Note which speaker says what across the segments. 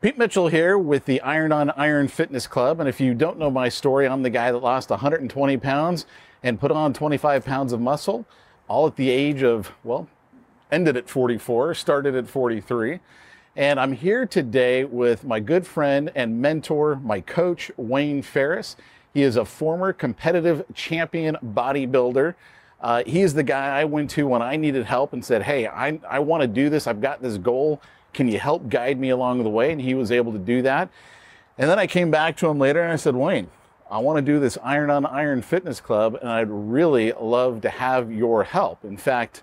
Speaker 1: Pete Mitchell here with the Iron on Iron Fitness Club. And if you don't know my story, I'm the guy that lost 120 pounds and put on 25 pounds of muscle, all at the age of, well, ended at 44, started at 43. And I'm here today with my good friend and mentor, my coach, Wayne Ferris. He is a former competitive champion bodybuilder. He is the guy I went to when I needed help and said, hey, I want to do this. I've got this goal. Can you help guide me along the way? And he was able to do that. And then I came back to him later and I said, Wayne, I want to do this Iron on Iron Fitness Club, and I'd really love to have your help. In fact,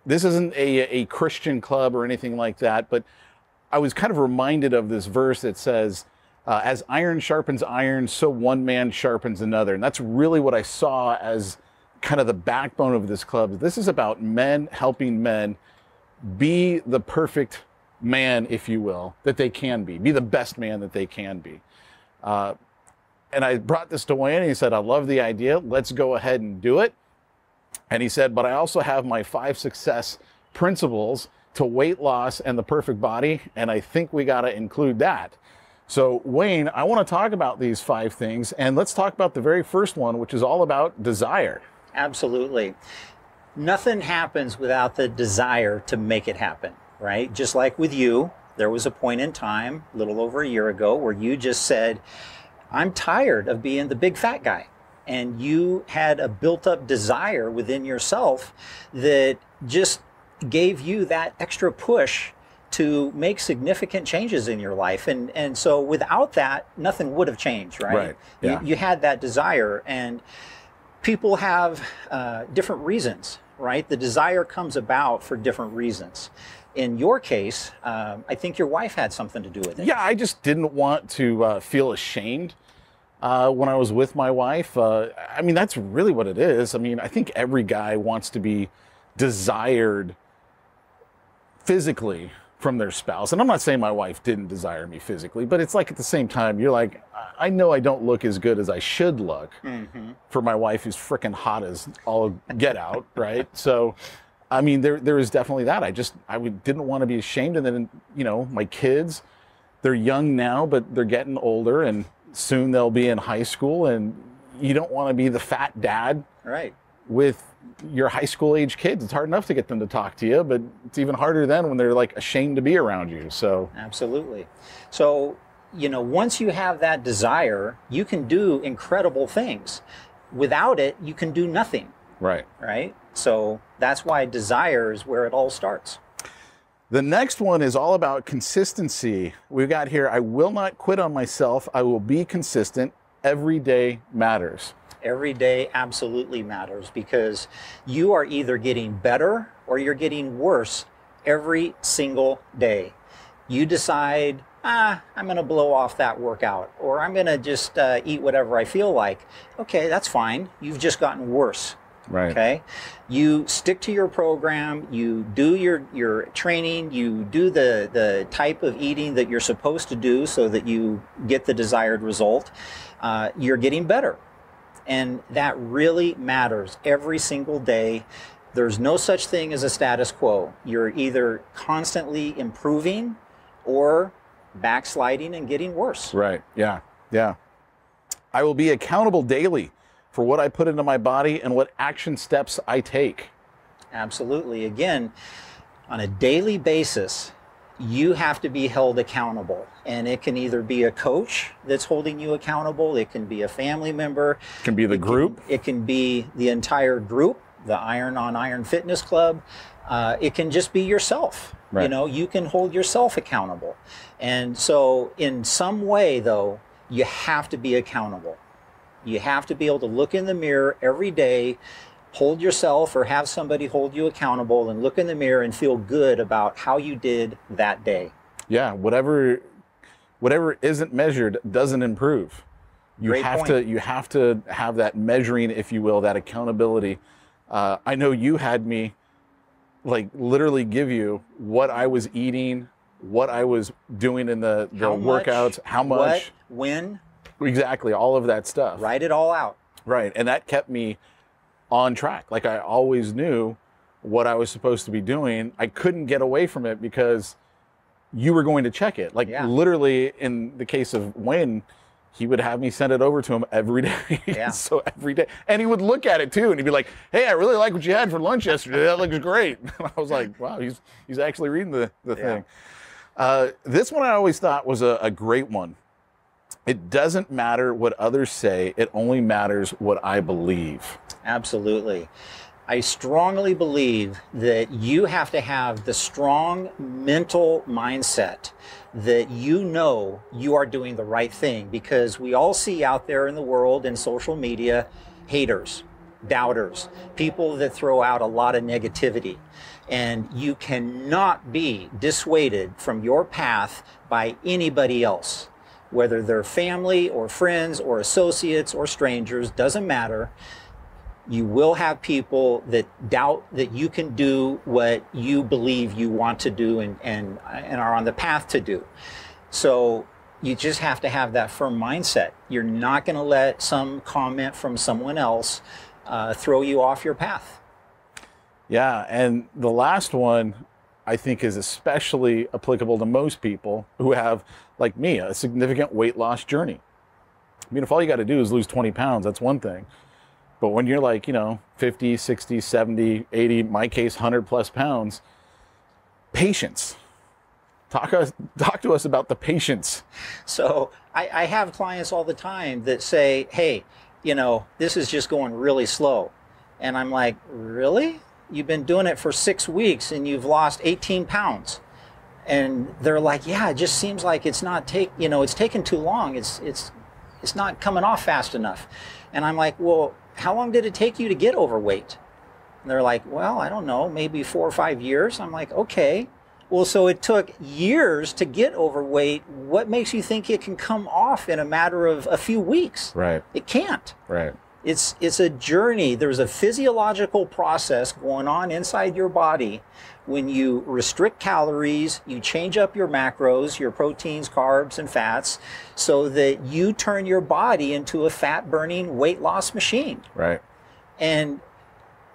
Speaker 1: this isn't a Christian club or anything like that, but I was kind of reminded of this verse that says, as iron sharpens iron, so one man sharpens another. And that's really what I saw as kind of the backbone of this club. This is about men helping men be the perfect man, if you will, that they can be the best man that they can be. And I brought this to Wayne and he said, I love the idea. Let's go ahead and do it. And he said, but I also have my 5 success principles to weight loss and the perfect body. And I think we got to include that. So Wayne, I want to talk about these 5 things, and let's talk about the very first one, which is all about desire.
Speaker 2: Absolutely. Nothing happens without the desire to make it happen, right? Just like with you, there was a point in time, a little over a year ago, where you just said, I'm tired of being the big fat guy. And you had a built up desire within yourself that just gave you that extra push to make significant changes in your life. And so without that, nothing would have changed, right?
Speaker 1: Right. Yeah.
Speaker 2: You had that desire, and people have different reasons, right? The desire comes about for different reasons. In your case, I think your wife had something to do with it.
Speaker 1: Yeah, I just didn't want to feel ashamed when I was with my wife. I mean, that's really what it is. I mean, I think every guy wants to be desired physically from their spouse. And I'm not saying my wife didn't desire me physically, but it's like at the same time, you're like, I know I don't look as good as I should look for my wife, who's freaking hot as all get out, right? So, I mean, there is definitely that. Didn't want to be ashamed. And then, you know, my kids, they're young now, but they're getting older, and soon they'll be in high school, and you don't want to be the fat dad,
Speaker 2: right,
Speaker 1: with your high school age kids. It's hard enough to get them to talk to you, but it's even harder then when they're like ashamed to be around you. So
Speaker 2: absolutely. So, you know, once you have that desire, you can do incredible things. Without it, you can do nothing.
Speaker 1: Right.
Speaker 2: Right. So that's why desire is where it all starts.
Speaker 1: The next one is all about consistency. We've got here, I will not quit on myself. I will be consistent. Every day matters.
Speaker 2: Every day absolutely matters, because you are either getting better or you're getting worse every single day. You decide, I'm going to blow off that workout, or I'm going to just eat whatever I feel like. Okay, that's fine. You've just gotten worse.
Speaker 1: Right.
Speaker 2: Okay. You stick to your program, you do your training, you do the type of eating that you're supposed to do so that you get the desired result. You're getting better. And that really matters every single day. There's no such thing as a status quo. You're either constantly improving or backsliding and getting worse.
Speaker 1: Right. Yeah. Yeah. I will be accountable daily for what I put into my body and what action steps I take.
Speaker 2: Absolutely. Again, on a daily basis, you have to be held accountable. And it can either be a coach that's holding you accountable, it can be a family member.
Speaker 1: It can be the group.
Speaker 2: It can be the entire group, the Iron on Iron Fitness Club. It can just be yourself.
Speaker 1: Right.
Speaker 2: You know, you can hold yourself accountable. And so in some way, though, you have to be accountable. You have to be able to look in the mirror every day, hold yourself or have somebody hold you accountable, and look in the mirror and feel good about how you did that day.
Speaker 1: Yeah, whatever isn't measured doesn't improve. You have to have that measuring, if you will, that accountability. I know you had me like literally give you what I was eating, what I was doing in the workouts, how much,
Speaker 2: what, when.
Speaker 1: Exactly, all of that stuff.
Speaker 2: Write it all out.
Speaker 1: Right, and that kept me on track. Like I always knew what I was supposed to be doing. I couldn't get away from it because you were going to check it. Like
Speaker 2: Yeah.
Speaker 1: literally in the case of Wayne, he would have me send it over to him every day.
Speaker 2: Yeah.
Speaker 1: So every day. And he would look at it too. And he'd be like, hey, I really like what you had for lunch yesterday. That looks great. And I was like, wow, he's actually reading the thing. This one I always thought was a great one. It doesn't matter what others say. It only matters what I believe.
Speaker 2: Absolutely. I strongly believe that you have to have the strong mental mindset that you know you are doing the right thing, because we all see out there in the world in social media haters, doubters, people that throw out a lot of negativity. And you cannot be dissuaded from your path by anybody else, whether they're family or friends or associates or strangers, doesn't matter. You will have people that doubt that you can do what you believe you want to do and are on the path to do. So you just have to have that firm mindset. You're not going to let some comment from someone else throw you off your path.
Speaker 1: Yeah, and the last one I think is especially applicable to most people who have, like me, a significant weight loss journey. I mean, if all you got to do is lose 20 pounds, that's one thing. But when you're like, 50, 60, 70, 80, in my case, 100 plus pounds, patience. Talk to us about the patience.
Speaker 2: So I have clients all the time that say, hey, this is just going really slow. And I'm like, really? You've been doing it for 6 weeks and you've lost 18 pounds. And they're like, yeah, it just seems like it's not it's taken too long. It's not coming off fast enough. And I'm like, well, how long did it take you to get overweight? And they're like, well, I don't know, maybe 4 or 5 years. I'm like, okay. Well, so it took years to get overweight. What makes you think it can come off in a matter of a few weeks?
Speaker 1: Right.
Speaker 2: It can't.
Speaker 1: Right.
Speaker 2: It's a journey. There's a physiological process going on inside your body. When you restrict calories, you change up your macros, your proteins, carbs, and fats, so that you turn your body into a fat-burning weight loss machine.
Speaker 1: Right.
Speaker 2: And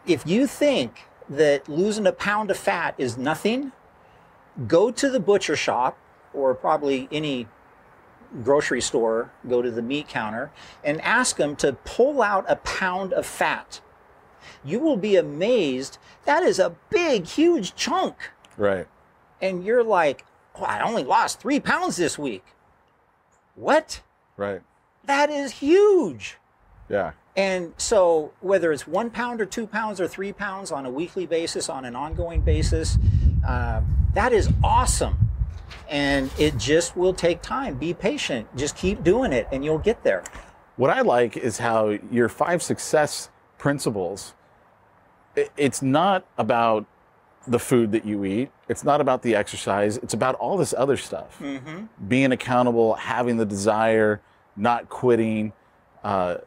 Speaker 2: if you think that losing a pound of fat is nothing, go to the butcher shop, or probably any grocery store, go to the meat counter, and ask them to pull out a pound of fat. You will be amazed. That is a big, huge chunk.
Speaker 1: Right.
Speaker 2: And you're like, oh, I only lost 3 pounds this week. What?
Speaker 1: Right.
Speaker 2: That is huge.
Speaker 1: Yeah.
Speaker 2: And so whether it's 1 pound or 2 pounds or 3 pounds on a weekly basis, on an ongoing basis, that is awesome. And it just will take time. Be patient. Just keep doing it and you'll get there.
Speaker 1: What I like is how your 5 success principles, it's not about the food that you eat. It's not about the exercise. It's about all this other stuff. Mm-hmm. Being accountable, having the desire, not quitting. To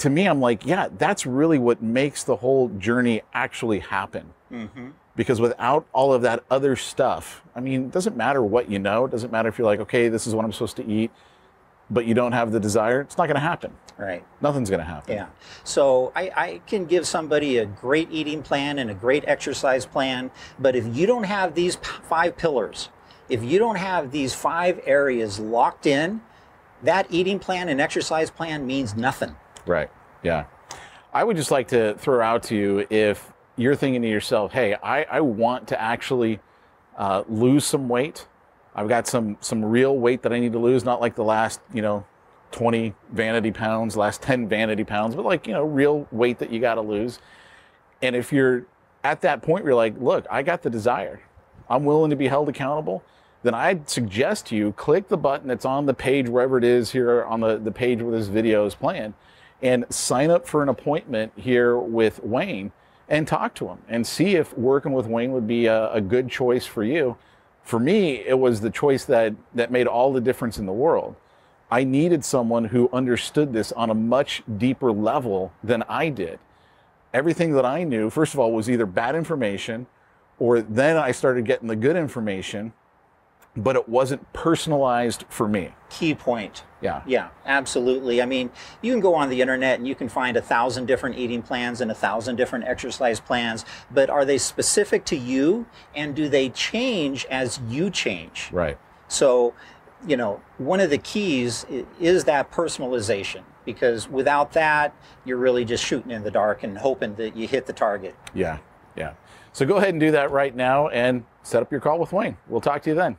Speaker 1: me, I'm like, yeah, that's really what makes the whole journey actually happen. Mm-hmm. Because without all of that other stuff, I mean, it doesn't matter what you know. It doesn't matter if you're like, okay, this is what I'm supposed to eat, but you don't have the desire. It's not going to happen.
Speaker 2: Right.
Speaker 1: Nothing's going to happen.
Speaker 2: Yeah. So I can give somebody a great eating plan and a great exercise plan, but if you don't have these 5 pillars, if you don't have these 5 areas locked in, that eating plan and exercise plan means nothing.
Speaker 1: Right. Yeah. I would just like to throw out to you, if you're thinking to yourself, hey, I want to actually lose some weight. I've got some real weight that I need to lose, not like the last, 20 vanity pounds, last 10 vanity pounds, but like, real weight that you got to lose. And if you're at that point where you're like, look, I got the desire, I'm willing to be held accountable, then I'd suggest you click the button that's on the page, wherever it is here on the page where this video is playing, and sign up for an appointment here with Wayne and talk to him and see if working with Wayne would be a good choice for you. For me, it was the choice that made all the difference in the world. I needed someone who understood this on a much deeper level than I did. Everything that I knew, first of all, was either bad information, or then I started getting the good information, but it wasn't personalized for me.
Speaker 2: Key point.
Speaker 1: Yeah.
Speaker 2: Yeah, absolutely. I mean, you can go on the internet and you can find 1,000 different eating plans and 1,000 different exercise plans, but are they specific to you, and do they change as you change?
Speaker 1: Right.
Speaker 2: So, you know, one of the keys is that personalization, because without that, you're really just shooting in the dark and hoping that you hit the target.
Speaker 1: Yeah. Yeah. So go ahead and do that right now and set up your call with Wayne. We'll talk to you then.